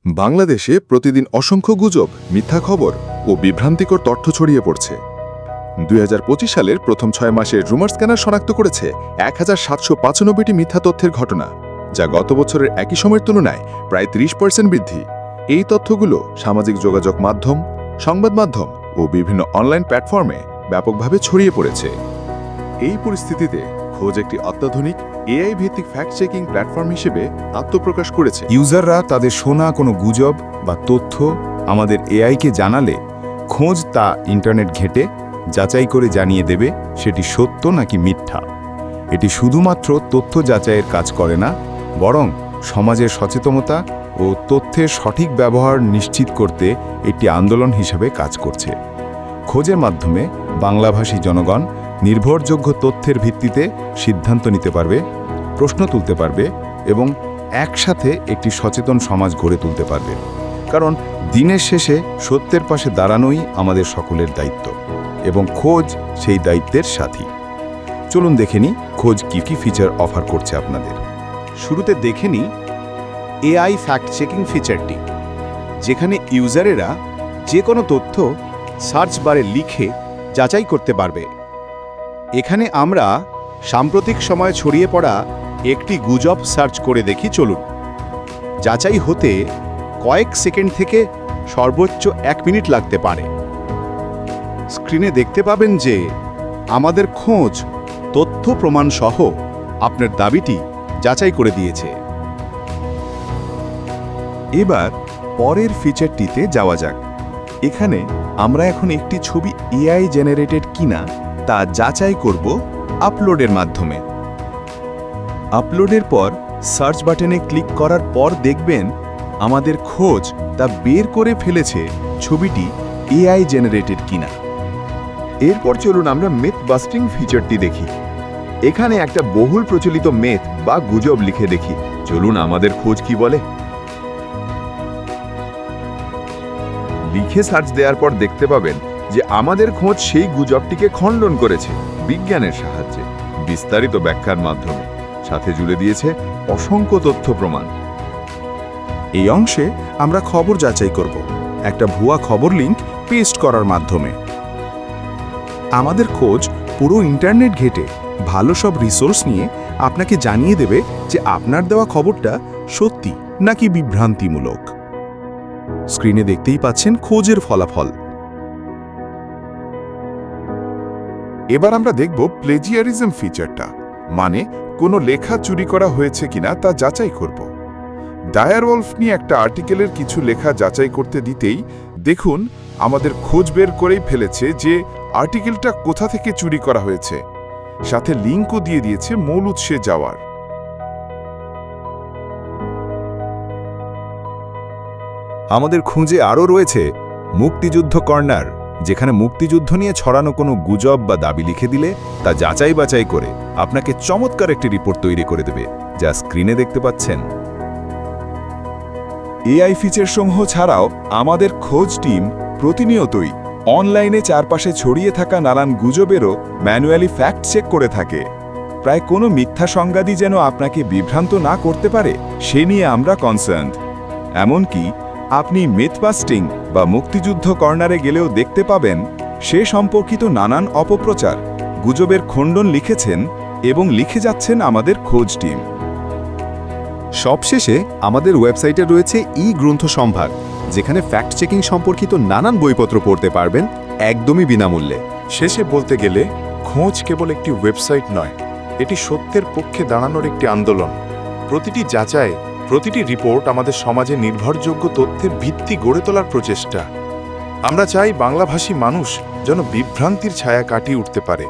বাংলাদেশে প্রতিদিন অসংখ্য গুজব, মিথ্যা খবর ও বিভ্রান্তিকর তথ্য ছড়িয়ে পড়ছে। 2025 সালের প্রথম 6 মাসে রুমার স্ক্যানার শনাক্ত করেছে 1795টি মিথ্যা তথ্যের ঘটনা, যা গত বছরের একই সময়ের তুলনায় প্রায় 30% বৃদ্ধি। এই তথ্যগুলো সামাজিক যোগাযোগ মাধ্যম, সংবাদ মাধ্যম ও বিভিন্ন অনলাইন প্ল্যাটফর্মে ব্যাপকভাবে ছড়িয়ে পড়েছে। এই পরিস্থিতিতে খোঁজ একটি অত্যাধুনিক এআই ভিত্তিক ফ্যাক্ট চেকিং প্ল্যাটফর্ম হিসেবে আত্মপ্রকাশ করেছে। ইউজাররা তাদের শোনা কোনো গুজব বা তথ্য আমাদের এআইকে জানালে, খোঁজ তা ইন্টারনেট ঘেঁটে যাচাই করে জানিয়ে দেবে সেটি সত্য নাকি মিথ্যা। এটি শুধুমাত্র তথ্য যাচাইয়ের কাজ করে না, বরং সমাজের সচেতনতা ও তথ্যের সঠিক ব্যবহার নিশ্চিত করতে একটি আন্দোলন হিসেবে কাজ করছে। খোঁজের মাধ্যমে বাংলাভাষী জনগণ নির্ভরযোগ্য তথ্যের ভিত্তিতে সিদ্ধান্ত নিতে পারবে, প্রশ্ন তুলতে পারবে এবং একসাথে একটি সচেতন সমাজ গড়ে তুলতে পারবে। কারণ দিনের শেষে সত্যের পাশে দাঁড়ানোই আমাদের সকলের দায়িত্ব এবং খোঁজ সেই দায়িত্বের সাথী। চলুন দেখে নিই খোঁজ কী কী ফিচার অফার করছে আপনাদের। শুরুতে দেখে নিই এআই ফ্যাক্ট চেকিং ফিচারটি, যেখানে ইউজারেরা যে কোনো তথ্য সার্চ বারে লিখে যাচাই করতে পারবে। এখানে আমরা সাম্প্রতিক সময়ে ছড়িয়ে পড়া একটি গুজব সার্চ করে দেখি। চলুন। যাচাই হতে কয়েক সেকেন্ড থেকে সর্বোচ্চ 1 মিনিট লাগতে পারে। স্ক্রিনে দেখতে পাবেন যে আমাদের খোঁজ তথ্য প্রমাণ সহ আপনার দাবিটি যাচাই করে দিয়েছে। এবার পরের ফিচারটিতে যাওয়া যাক। এখানে আমরা এখন একটি ছবি এআই জেনারেটেড কিনা তা যাচাই করব আপলোডের মাধ্যমে। আপলোডের পর সার্চ বাটনে ক্লিক করার পর দেখবেন আমাদের খোঁজ তা বের করে ফেলেছে ছবিটি এআই জেনারেটেড কিনা। এরপর চলুন আমরা মিথ বাস্টিং ফিচারটি দেখি। এখানে একটা বহুল প্রচলিত মিথ বা গুজব লিখে দেখি। চলুন আমাদের খোঁজ কি বলে। লিখে সার্চ দেওয়ার পর দেখতে পাবেন যে আমাদের খোঁজ সেই গুজবটিকে খণ্ডন করেছে বিজ্ঞানের সাহায্যে, বিস্তারিত ব্যাখ্যার মাধ্যমে, সাথে জুড়ে দিয়েছে অসংখ্য তথ্য প্রমাণ। এই অংশে আমরা খবর যাচাই করব একটা ভুয়া খবর লিঙ্ক পেস্ট করার মাধ্যমে। আমাদের খোঁজ পুরো ইন্টারনেট ঘেঁটে ভালো সব রিসোর্স নিয়ে আপনাকে জানিয়ে দেবে যে আপনার দেওয়া খবরটা সত্যি নাকি বিভ্রান্তিমূলক। স্ক্রিনে দেখতেই পাচ্ছেন খোঁজের ফলাফল। এবার আমরা দেখব প্লেজিয়ারিজম ফিচারটা, মানে কোনো লেখা চুরি করা হয়েছে কিনা তা যাচাই করব। ডায়ারওয়লফ নিয়ে একটা আর্টিকেলের কিছু লেখা যাচাই করতে দিতেই দেখুন আমাদের খোঁজ বের করেই ফেলেছে যে আর্টিকেলটা কোথা থেকে চুরি করা হয়েছে, সাথে লিঙ্কও দিয়ে দিয়েছে মূল উৎসে যাওয়ার। আমাদের খুঁজে আরও রয়েছে মুক্তিযুদ্ধ কর্নার, যেখানে মুক্তিযুদ্ধ নিয়ে ছড়ানো কোনো গুজব বা দাবি লিখে দিলে তা যাচাই বাছাই করে আপনাকে চমৎকার একটি রিপোর্ট তৈরি করে দেবে, যা স্ক্রিনে দেখতে পাচ্ছেন। এআই ফিচারসমূহ ছাড়াও আমাদের খোঁজ টিম প্রতিনিয়তই অনলাইনে চারপাশে ছড়িয়ে থাকা নানান গুজবেরও ম্যানুয়ালি ফ্যাক্ট চেক করে থাকে। প্রায় কোনো মিথ্যা সংবাদই যেন আপনাকে বিভ্রান্ত না করতে পারে সে নিয়ে আমরা কনসার্নড। এমনকি আপনি মিথবাস্টিং বা মুক্তিযুদ্ধ কর্নারে গেলেও দেখতে পাবেন সে সম্পর্কিত নানান অপপ্রচার, গুজবের খণ্ডন লিখেছেন এবং লিখে যাচ্ছেন আমাদের খোঁজ টিম। সবশেষে আমাদের ওয়েবসাইটে রয়েছে ই-গ্রন্থ সম্ভার, যেখানে ফ্যাক্ট চেকিং সম্পর্কিত নানান বইপত্র পড়তে পারবেন একদমই বিনামূল্যে। শেষে বলতে গেলে খোঁজ কেবল একটি ওয়েবসাইট নয়, এটি সত্যের পক্ষে দাঁড়ানোর একটি আন্দোলন। প্রতিটি যাচাই, প্রতিটি রিপোর্ট আমাদের সমাজে নির্ভরযোগ্য তথ্যের ভিত্তি গড়ে তোলার প্রচেষ্টা। আমরা চাই বাংলাভাষী মানুষ যেন বিভ্রান্তির ছায়া কাটিয়ে উঠতে পারে,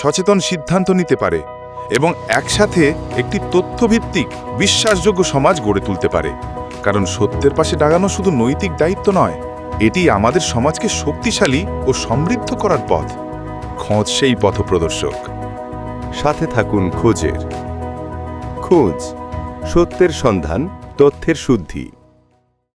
সচেতন সিদ্ধান্ত নিতে পারে এবং একসাথে একটি তথ্যভিত্তিক বিশ্বাসযোগ্য সমাজ গড়ে তুলতে পারে। কারণ সত্যের পাশে দাঁড়ানো শুধু নৈতিক দায়িত্ব নয়, এটি আমাদের সমাজকে শক্তিশালী ও সমৃদ্ধ করার পথ। খোঁজ সেই পথপ্রদর্শক। সাথে থাকুন খোঁজের। খোঁজ, সত্যের সন্ধান, তথ্যের শুদ্ধি।